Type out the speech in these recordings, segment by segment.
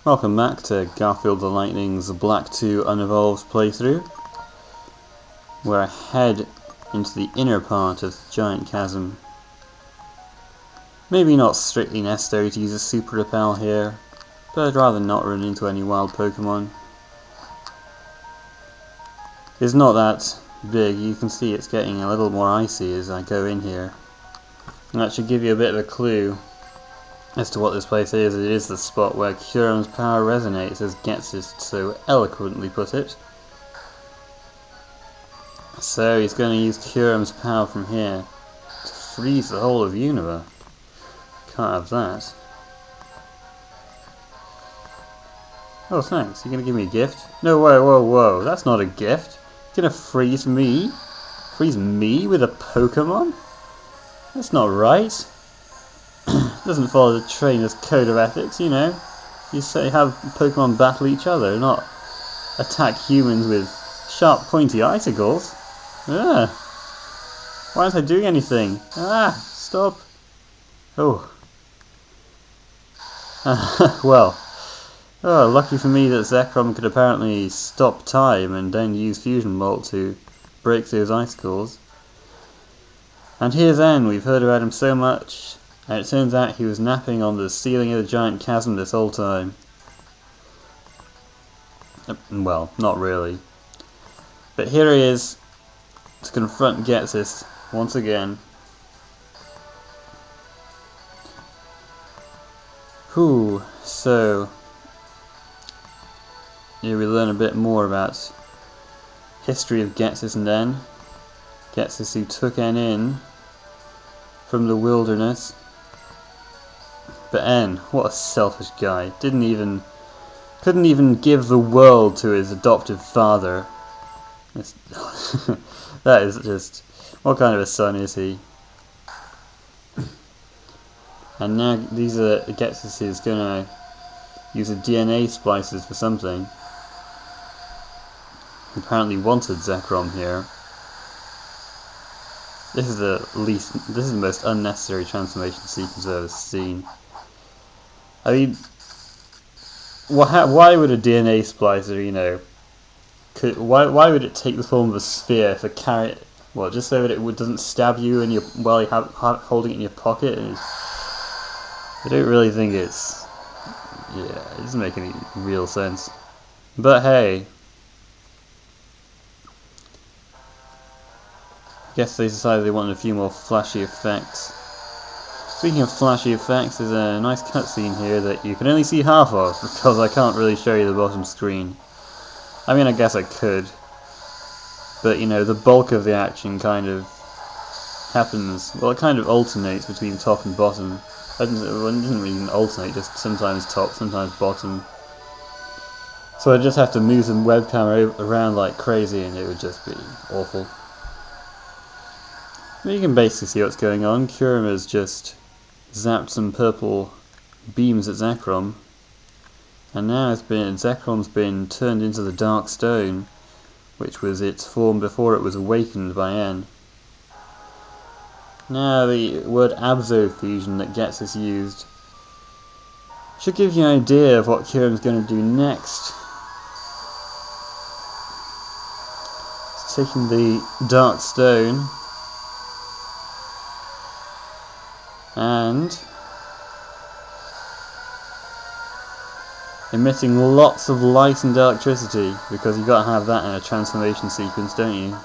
Welcome back to Garfield the Lightning's Black 2 Unevolved playthrough, where I head into the inner part of the giant chasm. Maybe not strictly necessary to use a super repel here, but I'd rather not run into any wild Pokemon. It's not that big, you can see it's getting a little more icy as I go in here. And that should give you a bit of a clue as to what this place is. It is the spot where Kyurem's power resonates, as Ghetsis so eloquently put it. So he's going to use Kyurem's power from here to freeze the whole of Unova. Can't have that. Oh thanks, you're going to give me a gift? No, whoa, that's not a gift. You're going to freeze me? Freeze me with a Pokemon? That's not right. Doesn't follow the trainer's code of ethics, you know. You say have Pokemon battle each other, not attack humans with sharp pointy icicles. Ah. Why aren't I doing anything? Ah, stop. Oh. Well. Oh, lucky for me that Zekrom could apparently stop time and then use Fusion Bolt to break those icicles. And here then, we've heard about him so much, and it turns out he was napping on the ceiling of the giant chasm this whole time. Well, not really. But here he is to confront Ghetsis once again. Whew, so here we learn a bit more about history of Ghetsis and N. Ghetsis who took N in from the wilderness. But N, what a selfish guy. Couldn't even give the world to his adoptive father. That is just, what kind of a son is he? And now these are Ghetsis is gonna use a DNA splicers for something. Apparently wanted Zekrom here. This is the most unnecessary transformation sequence I've ever seen. I mean, why would a DNA splicer, you know, why would it take the form of a sphere for carry it? Well, just so that it doesn't stab you in while you're holding it in your pocket. I don't really think it doesn't make any real sense. But hey, I guess they decided they wanted a few more flashy effects. Speaking of flashy effects, there's a nice cutscene here that you can only see half of, because I can't really show you the bottom screen. I mean, I guess I could, but you know, the bulk of the action kind of happens, well, it kind of alternates between top and bottom. It doesn't really alternate, just sometimes top, sometimes bottom. So I just have to move the webcam around like crazy and it would just be awful. But you can basically see what's going on. Kyurem has just zapped some purple beams at Zekrom, and now Zekrom's been turned into the Dark Stone, which was its form before it was awakened by N. Now the word Abso-fusion that Ghetsis used should give you an idea of what Kyurem's going to do next. He's taking the Dark Stone and emitting lots of light and electricity, because you've got to have that in a transformation sequence, don't you?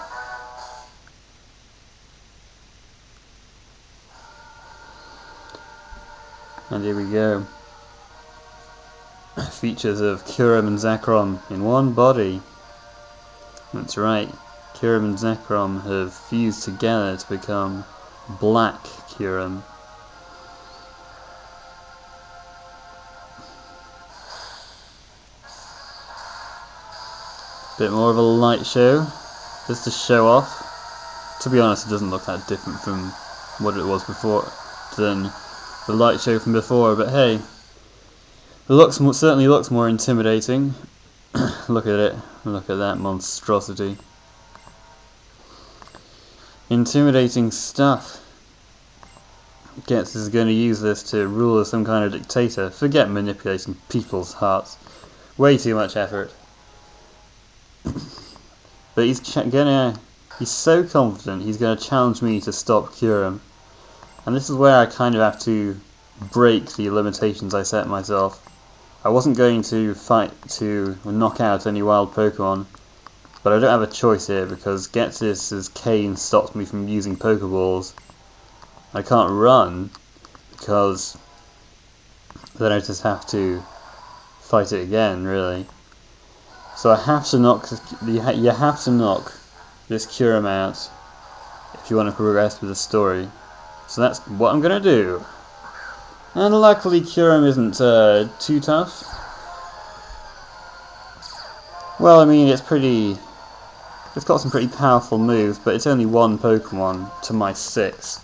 And here we go. Features of Kyurem and Zekrom in one body. That's right, Kyurem and Zekrom have fused together to become Black Kyurem. Bit more of a light show, just to show off. To be honest, it doesn't look that different from what it was before, than the light show from before, but hey, it certainly looks more intimidating. Look at it, look at that monstrosity. Intimidating stuff. Ghetsis is going to use this to rule as some kind of dictator. Forget manipulating people's hearts. Way too much effort. But he's so confident he's going to challenge me to stop Kyurem. And this is where I kind of have to break the limitations I set myself. I wasn't going to fight to knock out any wild Pokemon, but I don't have a choice here because Ghetsis' cane stops me from using Pokeballs. I can't run because then I just have to fight it again, really. So I have to knock. You have to knock this Kyurem out if you want to progress with the story. So that's what I'm gonna do. And luckily Kyurem isn't too tough. Well, I mean, it's got some pretty powerful moves, but it's only one Pokemon to my 6.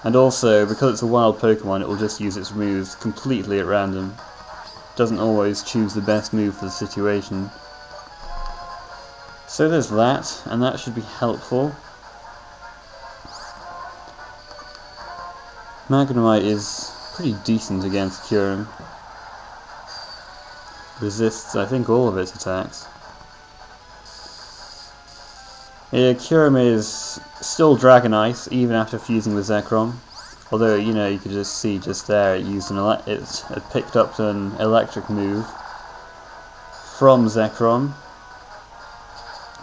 And also, because it's a wild Pokemon, it will just use its moves completely at random. It doesn't always choose the best move for the situation. So there's that, and that should be helpful. Magnemite is pretty decent against Kyurem. Resists, I think, all of its attacks. Yeah, Kyurem is still Dragon Ice, even after fusing with Zekrom. Although, you know, you could just see just there it used it picked up an electric move from Zekrom.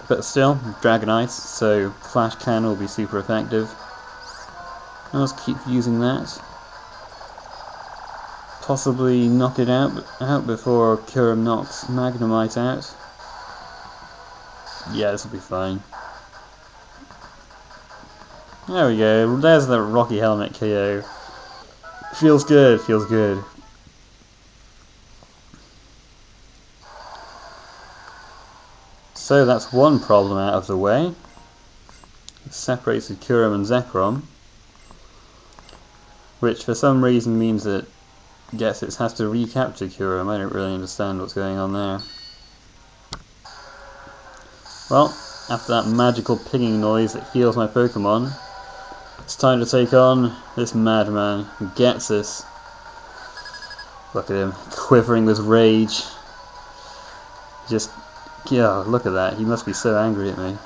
But still, Dragon Ice, so Flash Can will be super effective. I'll just keep using that. Possibly knock it out before Kyurem knocks Magnemite out. Yeah, this will be fine. There we go, there's the Rocky Helmet KO. Feels good, feels good. So that's one problem out of the way. It separated Kyurem and Zekrom, which for some reason means that Ghetsis has to recapture Kyurem. I don't really understand what's going on there. Well, after that magical pinging noise that heals my Pokemon, it's time to take on this madman, Ghetsis. Look at him, quivering with rage. Just, yeah, look at that, he must be so angry at me.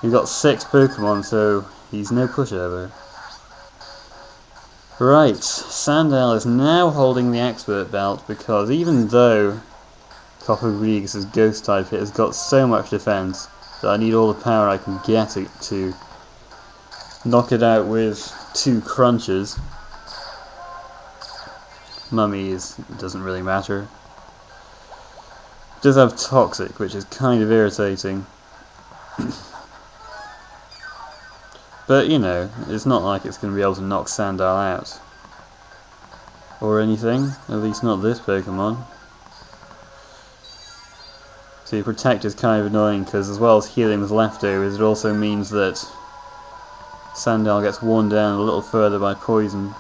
He's got 6 Pokemon, so he's no pushover. Right, Sandile is now holding the expert belt because even though Coppergregus' ghost type hit has got so much defense that I need all the power I can get it to knock it out with 2 crunches. Mummies doesn't really matter. It does have Toxic, which is kind of irritating. But, you know, it's not like it's going to be able to knock Sandile out. Or anything, at least not this Pokemon. See, Protect is kind of annoying because as well as healing with leftovers, it also means that Sandile gets worn down a little further by poison.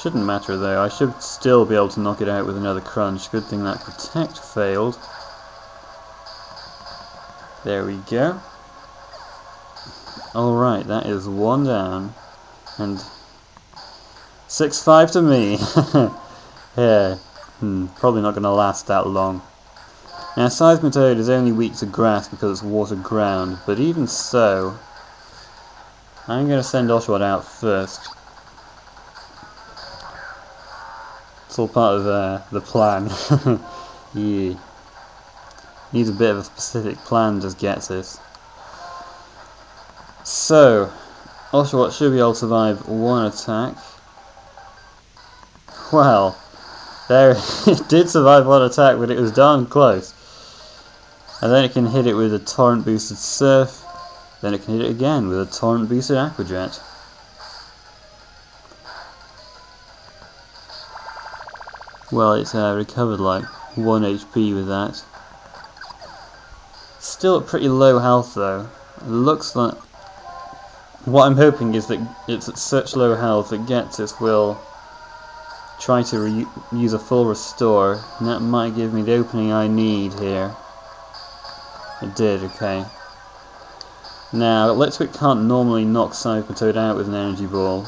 Shouldn't matter though, I should still be able to knock it out with another crunch. Good thing that Protect failed. There we go. Alright, that is 1 down. And 6-5 to me. Yeah, probably not going to last that long. Now, Seismitoad is only weak to grass because it's water ground, but even so, I'm going to send Oshawott out first. It's all part of the plan. Yeah. Needs a bit of a specific plan, does Ghetsis. So, Oshawott should be able to survive 1 attack. Well, there it did survive 1 attack, but it was darn close. And then it can hit it with a Torrent boosted Surf. Then it can hit it again with a Torrent boosted Aqua Jet. Well, it's recovered like 1 HP with that. Still at pretty low health though. It looks like... What I'm hoping is that it's at such low health that Ghetsis will try to use a full restore, and that might give me the opening I need here. It did, okay. Now, Litwick can't normally knock Seismitoad out with an energy ball,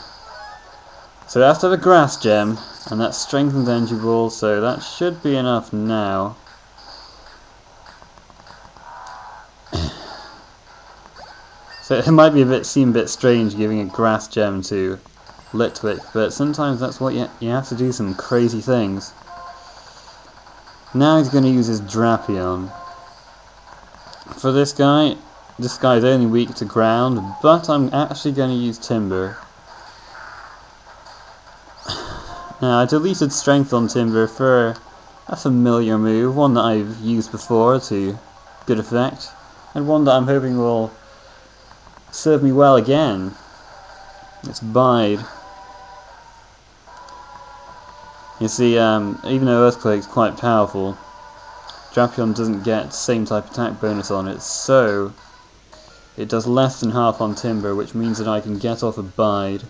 So I have to have a grass gem, and that strengthens energy ball, so that should be enough now. So it might seem a bit strange giving a grass gem to Litwick, but sometimes that's what you have to do, some crazy things. Now he's going to use his Drapion. For this guy is only weak to ground, but I'm actually going to use Timburr. Now I deleted Strength on Timburr for a familiar move, one that I've used before to good effect, and one that I'm hoping will serve me well again. It's Bide. You see, even though Earthquake's quite powerful, Drapion doesn't get the same type attack bonus on it, so it does less than half on Timburr, which means that I can get off a Bide,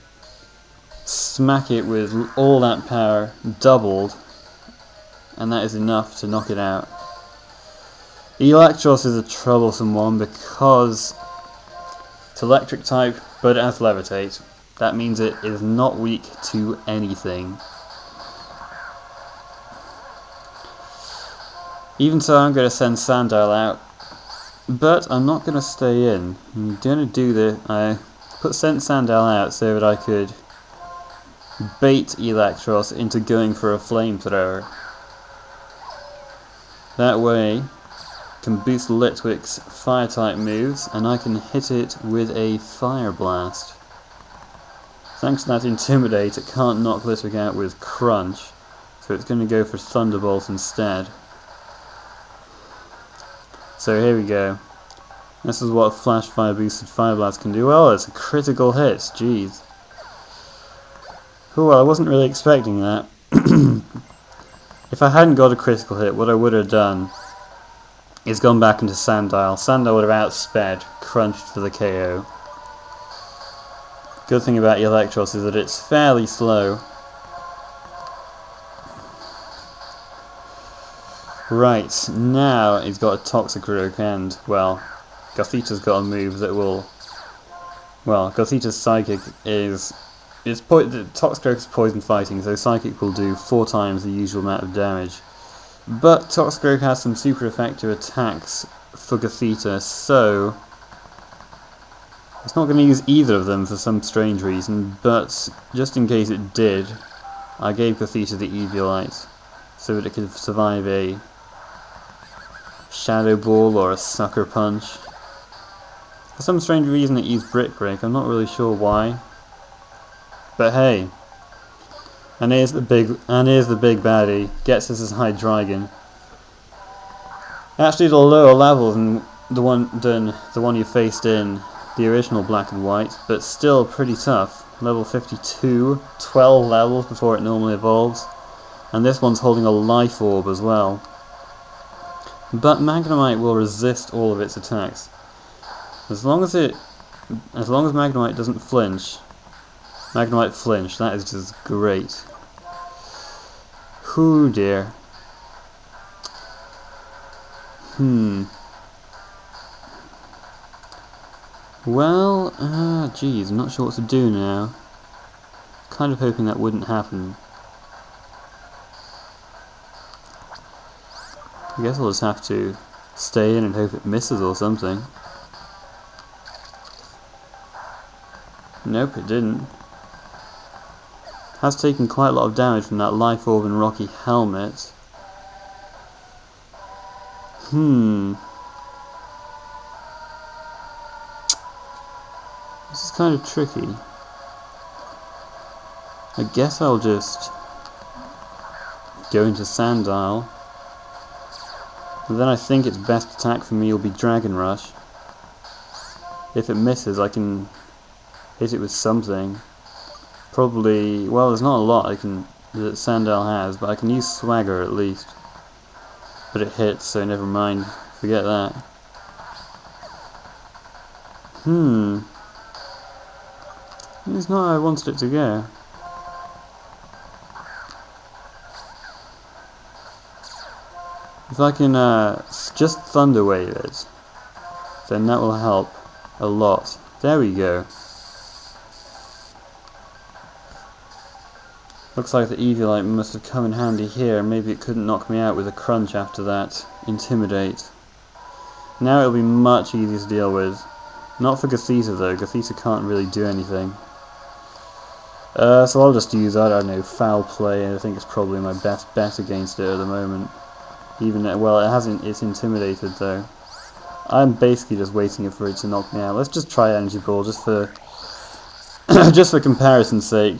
smack it with all that power doubled, and that is enough to knock it out. Electros is a troublesome one because it's electric type, but it has levitate. That means it is not weak to anything. Even so, I'm going to send Sandile out, but I'm not going to stay in. I'm going to do this. I sent Sandile out so that I could bait Electros into going for a flamethrower. That way, I can boost Litwick's fire type moves, and I can hit it with a fire blast. Thanks to that Intimidate, it can't knock Litwick out with Crunch, so it's going to go for Thunderbolt instead. So here we go. This is what a Flash Fire boosted Fire Blast can do. Well, it's a critical hit, jeez. Oh, well, I wasn't really expecting that. If I hadn't got a critical hit, what I would have done is gone back into Sandile. Sandile would have outsped, crunched for the KO. Good thing about Electros is that it's fairly slow. Right, now he's got a Toxicroak and, well, Gothita's got a move that will... Well, Gothita's Psychic is... Toxicroak is poison fighting, so Psychic will do 4 times the usual amount of damage. But Toxicroak has some super effective attacks for Gothita, so... It's not going to use either of them for some strange reason, but just in case it did, I gave Gothita the Eviolite, so that it could survive a Shadow Ball or a Sucker Punch. For some strange reason it used Brick Break, I'm not really sure why. But hey, and here's the big baddie, Ghetsis' Hydreigon. Actually at a lower level than the one you faced in the original Black and White, but still pretty tough. Level 52, 12 levels before it normally evolves, and this one's holding a Life Orb as well. But Magnemite will resist all of its attacks. As long as Magnemite doesn't flinch. Magnemite flinch, that is just great. Hoo dear. Well, geez, I'm not sure what to do now. Kind of hoping that wouldn't happen. I guess I'll just have to stay in and hope it misses or something. Nope, it didn't. Has taken quite a lot of damage from that Life Orb and Rocky Helmet. This is kind of tricky. I guess I'll just go into Sandile. And then I think its best attack for me will be Dragon Rush. If it misses, I can hit it with something. Probably, well, there's not a lot that Sandile has, but I can use Swagger at least. But it hits, so never mind. Forget that. It's not how I wanted it to go. If I can just Thunder Wave it, then that will help a lot. There we go. Looks like the Eviolite must have come in handy here. Maybe it couldn't knock me out with a crunch after that. Intimidate. Now it'll be much easier to deal with. Not for Gothita though. Gothita can't really do anything. So I'll just use, I don't know, foul play. I think it's probably my best bet against it at the moment. Even though, well, it hasn't. It's intimidated though. I'm basically just waiting for it to knock me out. Let's just try Energy Ball just for just for comparison's sake.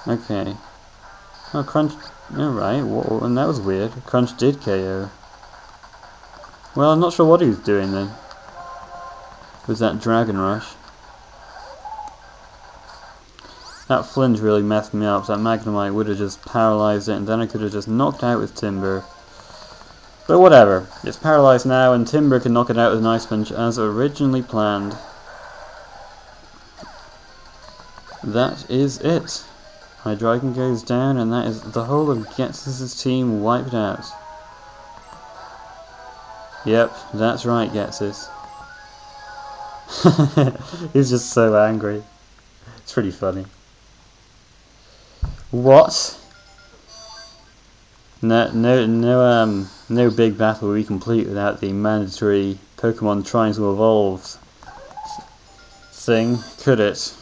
Okay. Oh, Crunch. Alright, and that was weird. Crunch did KO. Well, I'm not sure what he was doing then. With that Dragon Rush. That flinch really messed me up. That Magnemite would have just paralysed it, and then I could have just knocked out with Timburr. But whatever. It's paralysed now, and Timburr can knock it out with an Ice Punch as originally planned. That is it. Hydreigon goes down, and that is the whole of Ghetsis' team wiped out. Yep, that's right, Ghetsis. He's just so angry. It's pretty funny. What? No big battle will be complete without the mandatory Pokemon trying to evolve thing, could it?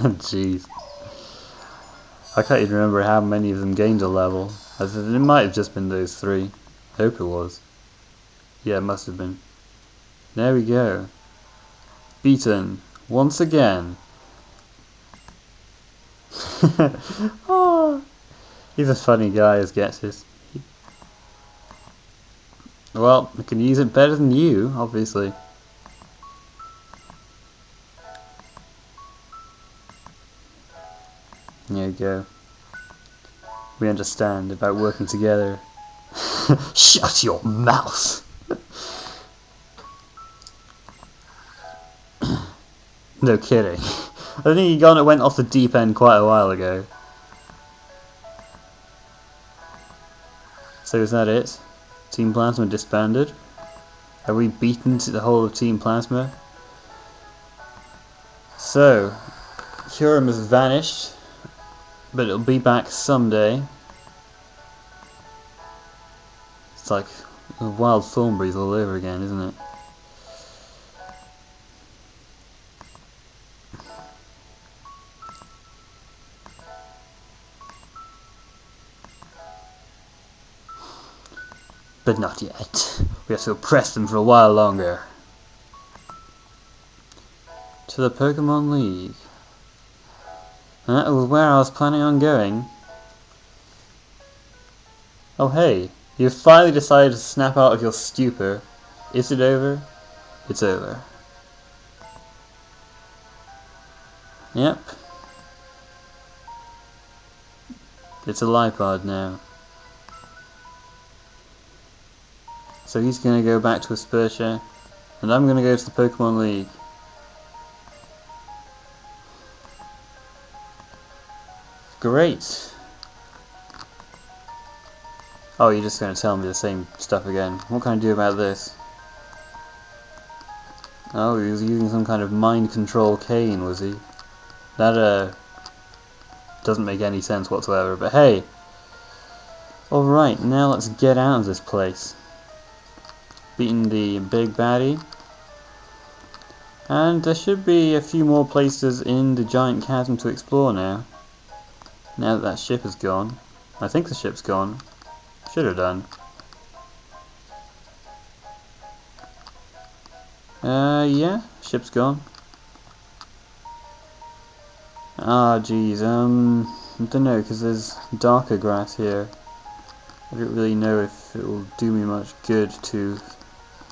Jeez. I can't even remember how many of them gained a level. It might have just been those three. I hope it was. Yeah, it must have been. There we go. Beaten. Once again. Oh, he's a funny guy, as Ghetsis. Well, I can use it better than you, obviously. There you go. We understand about working together. Shut your mouth! No kidding. I think he went off the deep end quite a while ago. So is that it? Team Plasma disbanded? Have we beaten the whole of Team Plasma? So, Kyurem has vanished, but it'll be back someday. It's like Wild Thornberries all over again, isn't it? But not yet. We have to oppress them for a while longer. To the Pokémon League. And that was where I was planning on going. Oh hey, you've finally decided to snap out of your stupor. Is it over? It's over. Yep. It's a Lipard now. So he's going to go back to Aspertia, and I'm going to go to the Pokémon League. Great! Oh, you're just going to tell me the same stuff again. What can I do about this? Oh, he was using some kind of mind control cane, was he? That, doesn't make any sense whatsoever, but hey! Alright, now let's get out of this place. Beating the big baddie. And there should be a few more places in the giant chasm to explore now. Now that ship is gone. I think the ship's gone. Should have done. Yeah, ship's gone. Ah, geez, I don't know, because there's darker grass here. I don't really know if it will do me much good to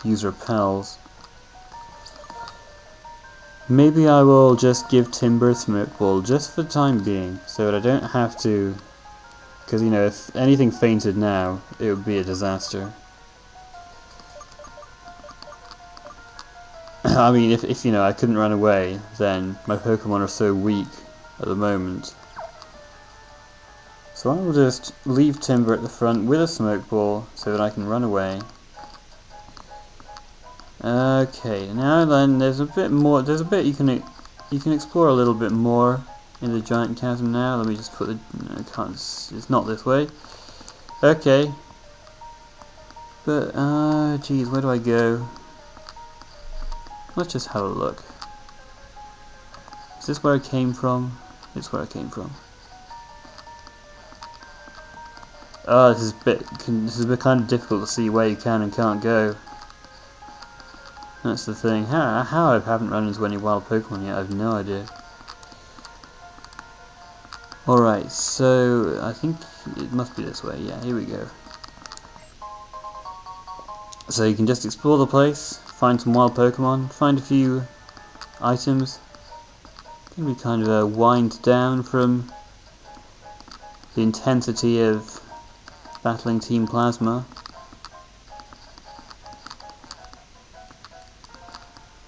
use repels. Maybe I will just give Timburr Smoke Ball just for the time being, so that I don't have to, because you know, if anything fainted now, it would be a disaster. I mean, if you know, I couldn't run away, then my Pokemon are so weak at the moment. So I will just leave Timburr at the front with a Smoke Ball so that I can run away. Okay, now then, there's a bit more. There's a bit you can explore a little bit more in the giant chasm now. Let me just put the. No, can't. It's not this way. Okay. But geez, where do I go? Let's just have a look. Is this where I came from? It's where I came from. Oh, this is a bit kind of difficult to see where you can and can't go. That's the thing. How I haven't run into any wild Pokemon yet, I have no idea. Alright, so I think it must be this way. Yeah, here we go. So you can just explore the place, find some wild Pokemon, find a few items. Can be kind of wind down from the intensity of battling Team Plasma.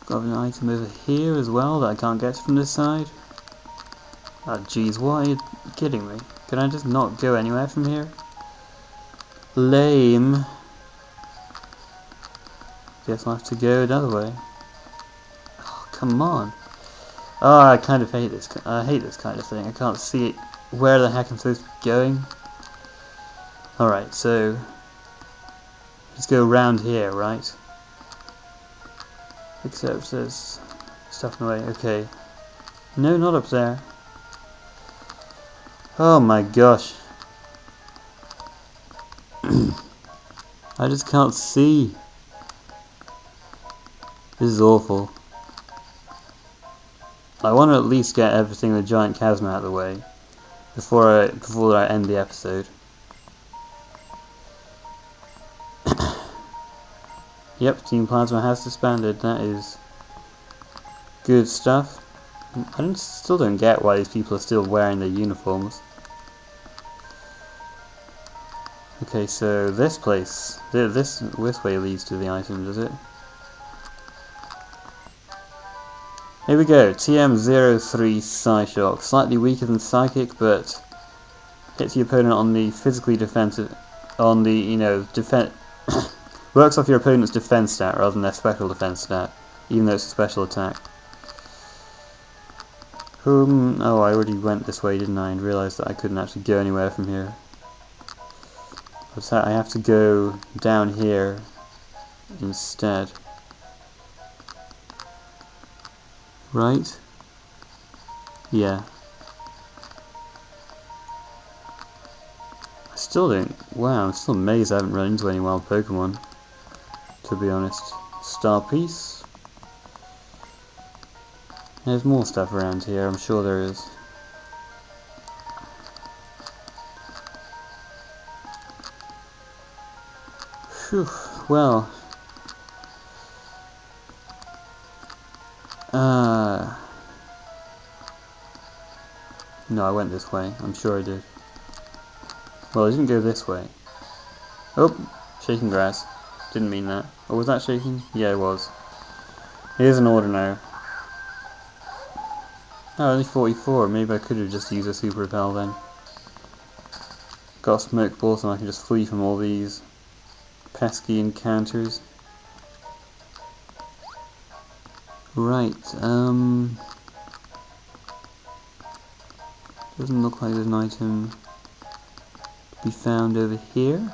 Got an item over here as well that I can't get from this side. Oh jeez, what are you kidding me? Can I just not go anywhere from here? Lame. Guess I'll have to go another way. Oh, come on. Oh, I kind of hate this. I hate this kind of thing. I can't see where the heck I'm supposed to be going. Alright, so let's go around here, right? Except there's stuff in the way. Okay. No, not up there. Oh my gosh. I just can't see. This is awful. I want to at least get everything in the giant chasm out of the way before I end the episode. Yep, Team Plasma has disbanded. That is good stuff. I still don't get why these people are still wearing their uniforms. Okay, so this place, this way leads to the item, does it? Here we go, TM03 Psyshock. Slightly weaker than Psychic, but hits the opponent on the physically defensive, on the, you know, works off your opponent's defense stat rather than their special defense stat, even though it's a special attack. Oh, I already went this way, didn't I, and realised that I couldn't actually go anywhere from here. I have to go down here instead. Right? Yeah. I still don't. Wow, I'm still amazed I haven't run into any wild Pokemon, to be honest. Star Piece. There's more stuff around here, I'm sure there is. Phew, well. No, I went this way, I'm sure I did. Well, I didn't go this way. Oh, shaking grass. Didn't mean that. Oh, was that shaking? Yeah, it was. Here's an order now. Oh, only 44. Maybe I could have just used a super repel then. Got a smoke ball so I can just flee from all these pesky encounters. Right, doesn't look like there's an item to be found over here.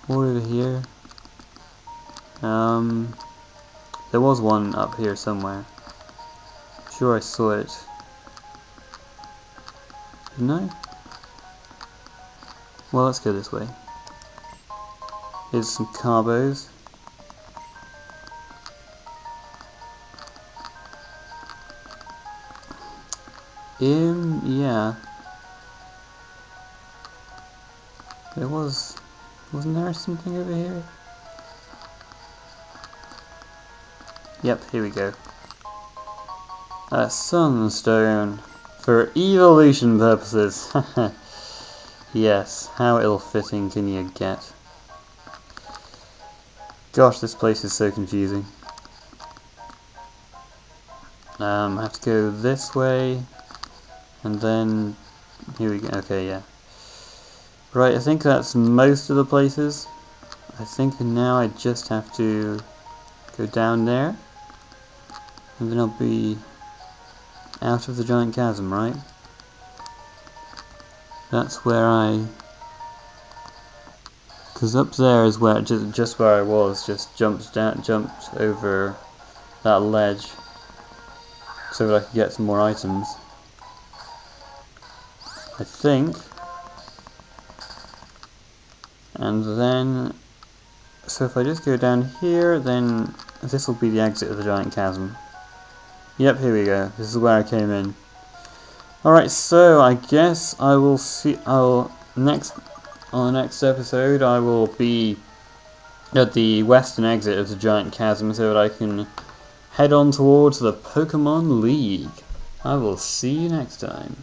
Or over here. There was one up here somewhere. I'm sure I saw it. Didn't I? Well, let's go this way. Here's some carbos. Yeah. There wasn't there something over here? Yep, here we go. A sunstone for evolution purposes. Yes, how ill-fitting can you get? Gosh, this place is so confusing. I have to go this way, and then here we go. Okay, yeah. Right, I think that's most of the places. I think now I just have to go down there, and then I'll be out of the giant chasm, right? That's where because up there is where just where I was, just jumped over that ledge so that I could get some more items. I think. And then, so if I just go down here, then this will be the exit of the giant chasm. Yep, here we go. This is where I came in. Alright, so I guess I will see. On the next episode, I will be at the western exit of the giant chasm so that I can head on towards the Pokemon League. I will see you next time.